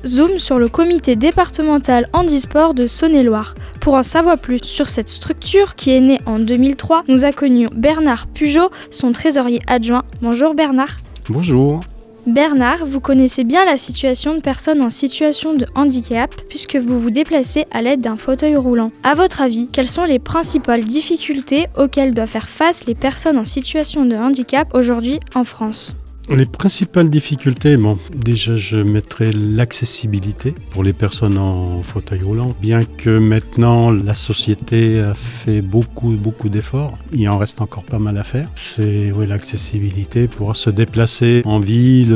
zoom sur le comité départemental handisport de Saône-et-Loire. Pour en savoir plus sur cette structure qui est née en 2003, nous accueillons Bernard Pugeot, son trésorier adjoint. Bonjour Bernard. Bonjour. Bernard, vous connaissez bien la situation de personnes en situation de handicap puisque vous vous déplacez à l'aide d'un fauteuil roulant. À votre avis, quelles sont les principales difficultés auxquelles doivent faire face les personnes en situation de handicap aujourd'hui en France ? Les principales difficultés, déjà je mettrais l'accessibilité pour les personnes en fauteuil roulant. Bien que maintenant la société a fait beaucoup d'efforts, il en reste encore pas mal à faire. C'est l'accessibilité, pouvoir se déplacer en ville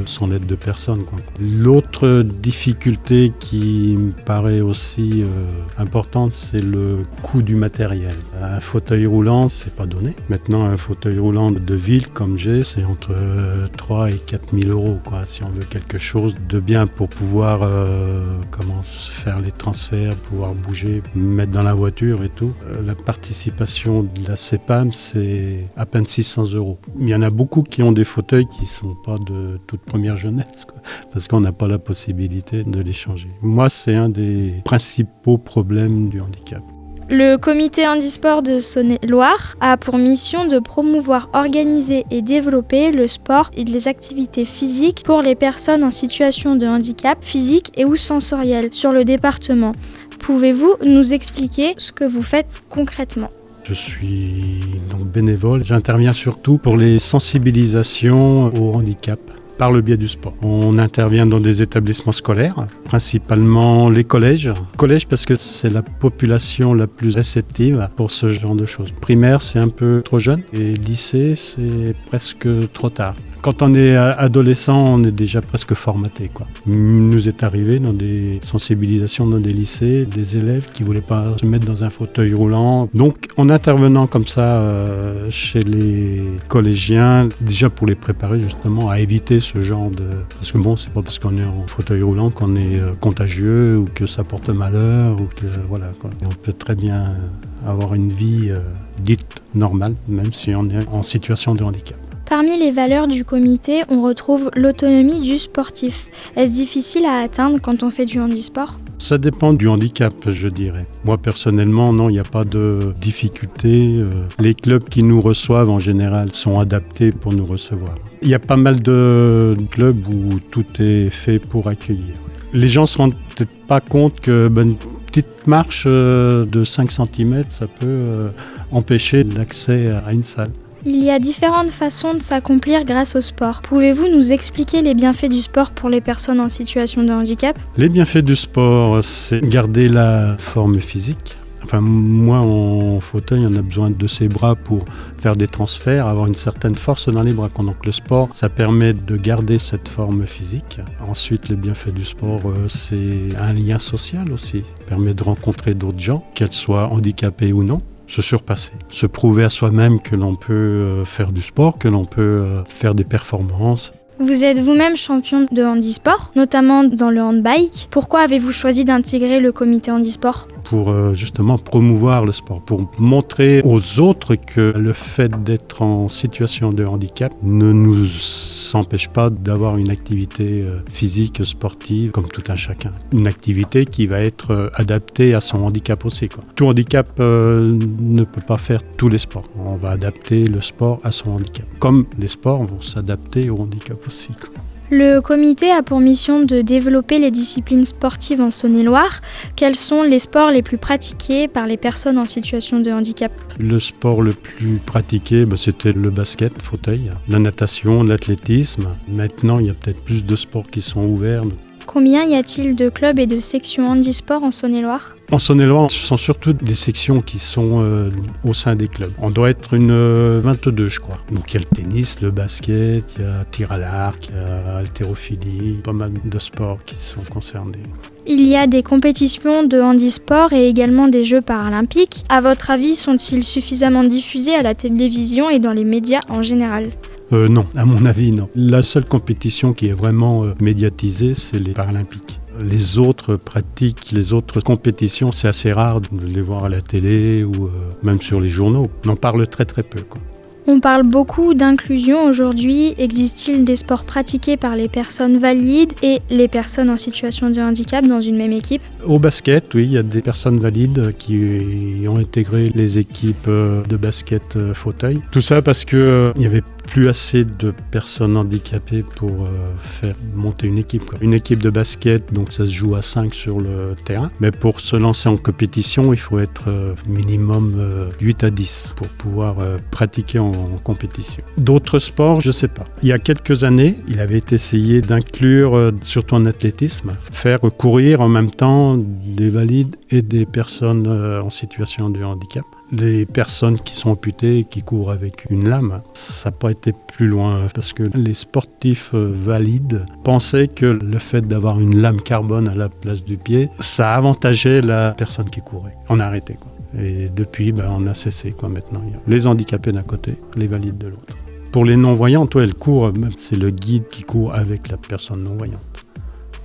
sans l'aide de personne, quoi. L'autre difficulté qui me paraît aussi importante, c'est le coût du matériel. Un fauteuil roulant, c'est pas donné. Maintenant, un fauteuil roulant de ville comme j'ai, c'est entre 3 et 4 000 euros, quoi, si on veut quelque chose de bien pour pouvoir faire les transferts, pouvoir bouger, mettre dans la voiture et tout. La participation de la CEPAM, c'est à peine 600 euros. Il y en a beaucoup qui ont des fauteuils qui ne sont pas de toute première jeunesse, quoi, parce qu'on n'a pas la possibilité de les changer. Moi, c'est un des principaux problèmes du handicap. Le comité handisport de Saône-et-Loire a pour mission de promouvoir, organiser et développer le sport et les activités physiques pour les personnes en situation de handicap physique et ou sensoriel sur le département. Pouvez-vous nous expliquer ce que vous faites concrètement ? Je suis donc bénévole. J'interviens surtout pour les sensibilisations au handicap par le biais du sport. On intervient dans des établissements scolaires, principalement les collèges. Collèges parce que c'est la population la plus réceptive pour ce genre de choses. Primaire, c'est un peu trop jeune et lycée, c'est presque trop tard. Quand on est adolescent, on est déjà presque formaté, quoi. Il nous est arrivé dans des sensibilisations dans des lycées, des élèves qui ne voulaient pas se mettre dans un fauteuil roulant. Donc, en intervenant comme ça chez les collégiens, déjà pour les préparer justement à éviter ce genre de... Parce que c'est pas parce qu'on est en fauteuil roulant qu'on est contagieux ou que ça porte malheur ou que voilà, quoi. Et on peut très bien avoir une vie dite normale, même si on est en situation de handicap. Parmi les valeurs du comité, on retrouve l'autonomie du sportif. Est-ce difficile à atteindre quand on fait du handisport ? Ça dépend du handicap, je dirais. Moi, personnellement, non, il n'y a pas de difficulté. Les clubs qui nous reçoivent, en général, sont adaptés pour nous recevoir. Il y a pas mal de clubs où tout est fait pour accueillir. Les gens ne se rendent peut-être pas compte qu'une petite marche de 5 cm, ça peut empêcher l'accès à une salle. Il y a différentes façons de s'accomplir grâce au sport. Pouvez-vous nous expliquer les bienfaits du sport pour les personnes en situation de handicap ? Les bienfaits du sport, c'est garder la forme physique. Enfin, moi, en fauteuil, on a besoin de ses bras pour faire des transferts, avoir une certaine force dans les bras. Donc le sport, ça permet de garder cette forme physique. Ensuite, les bienfaits du sport, c'est un lien social aussi. Ça permet de rencontrer d'autres gens, qu'elles soient handicapées ou non. Se surpasser, se prouver à soi-même que l'on peut faire du sport, que l'on peut faire des performances. Vous êtes vous-même champion de handisport, notamment dans le handbike. Pourquoi avez-vous choisi d'intégrer le comité handisport ? Pour justement promouvoir le sport, pour montrer aux autres que le fait d'être en situation de handicap ne nous empêche pas d'avoir une activité physique, sportive, comme tout un chacun. Une activité qui va être adaptée à son handicap aussi, quoi. Tout handicap ne peut pas faire tous les sports. On va adapter le sport à son handicap. Comme les sports vont s'adapter au handicap aussi, quoi. Le comité a pour mission de développer les disciplines sportives en Saône-et-Loire. Quels sont les sports les plus pratiqués par les personnes en situation de handicap ? Le sport le plus pratiqué, c'était le basket, fauteuil, la natation, l'athlétisme. Maintenant, il y a peut-être plus de sports qui sont ouverts. Combien y a-t-il de clubs et de sections handisport en Saône-et-Loire ? En Saône-et-Loire, ce sont surtout des sections qui sont au sein des clubs. On doit être une 22, je crois. Donc il y a le tennis, le basket, il y a tir à l'arc, il y a haltérophilie, pas mal de sports qui sont concernés. Il y a des compétitions de handisport et également des Jeux paralympiques. À votre avis, sont-ils suffisamment diffusés à la télévision et dans les médias en général ? Non, à mon avis, non. La seule compétition qui est vraiment médiatisée, c'est les Paralympiques. Les autres pratiques, les autres compétitions, c'est assez rare de les voir à la télé ou même sur les journaux. On en parle très très peu, quoi. On parle beaucoup d'inclusion aujourd'hui. Existe-t-il des sports pratiqués par les personnes valides et les personnes en situation de handicap dans une même équipe ? Au basket, oui, il y a des personnes valides qui ont intégré les équipes de basket fauteuil. Tout ça parce qu'il n'y avait plus assez de personnes handicapées pour faire monter une équipe. Une équipe de basket, donc ça se joue à 5 sur le terrain. Mais pour se lancer en compétition, il faut être minimum 8 à 10 pour pouvoir pratiquer en compétition. D'autres sports, je ne sais pas. Il y a quelques années, il avait été essayé d'inclure, surtout en athlétisme, faire courir en même temps des valides et des personnes en situation de handicap. Les personnes qui sont amputées et qui courent avec une lame, ça n'a pas été plus loin parce que les sportifs valides pensaient que le fait d'avoir une lame carbone à la place du pied, ça avantageait la personne qui courait. On a arrêté, quoi. Et depuis, on a cessé, quoi. Maintenant, il y a les handicapés d'un côté, les valides de l'autre. Pour les non-voyants, elle court, c'est le guide qui court avec la personne non-voyante.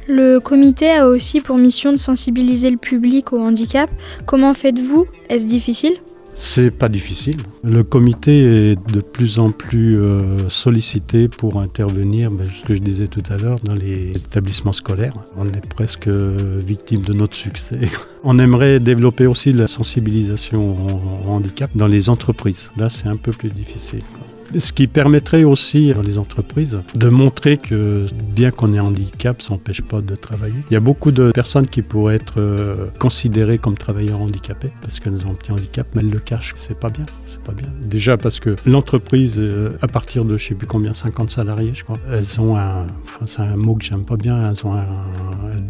Le comité a aussi pour mission de sensibiliser le public au handicap. Comment faites-vous ? Est-ce difficile ? C'est pas difficile. Le comité est de plus en plus sollicité pour intervenir, ce que je disais tout à l'heure, dans les établissements scolaires. On est presque victime de notre succès. On aimerait développer aussi la sensibilisation au handicap dans les entreprises. Là, c'est un peu plus difficile, quoi. Ce qui permettrait aussi dans les entreprises de montrer que bien qu'on ait un handicap, ça n'empêche pas de travailler. Il y a beaucoup de personnes qui pourraient être considérées comme travailleurs handicapés parce qu'elles ont un petit handicap, mais elles le cachent. C'est pas bien. Déjà parce que l'entreprise, à partir de je ne sais plus combien, 50 salariés je crois, elles ont c'est un mot que j'aime pas bien, elles ont un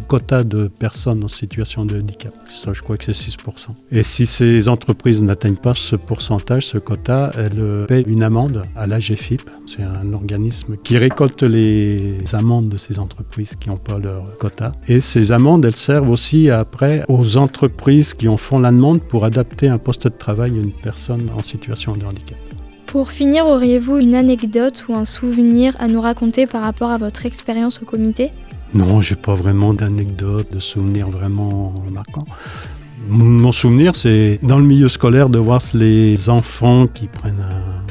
quota de personnes en situation de handicap. Ça, je crois que c'est 6%. Et si ces entreprises n'atteignent pas ce pourcentage, ce quota, elles payent une amende à l'AGFIP. C'est un organisme qui récolte les amendes de ces entreprises qui n'ont pas leur quota. Et ces amendes, elles servent aussi après aux entreprises qui en font la demande pour adapter un poste de travail à une personne en situation de handicap. Pour finir, auriez-vous une anecdote ou un souvenir à nous raconter par rapport à votre expérience au comité ? Non, j'ai pas vraiment d'anecdote, de souvenir vraiment marquant. Mon souvenir, c'est dans le milieu scolaire de voir les enfants qui prennent un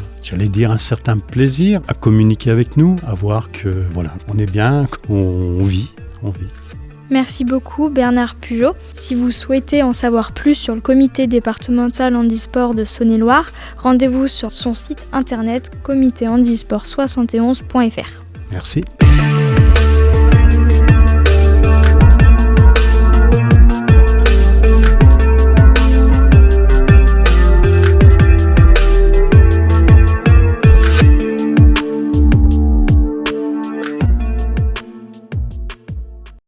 certain plaisir à communiquer avec nous, à voir que on est bien, qu'on vit. Merci beaucoup Bernard Pugeot. Si vous souhaitez en savoir plus sur le comité départemental handisport de Saône-et-Loire, rendez-vous sur son site internet comitéhandisport71.fr. Merci.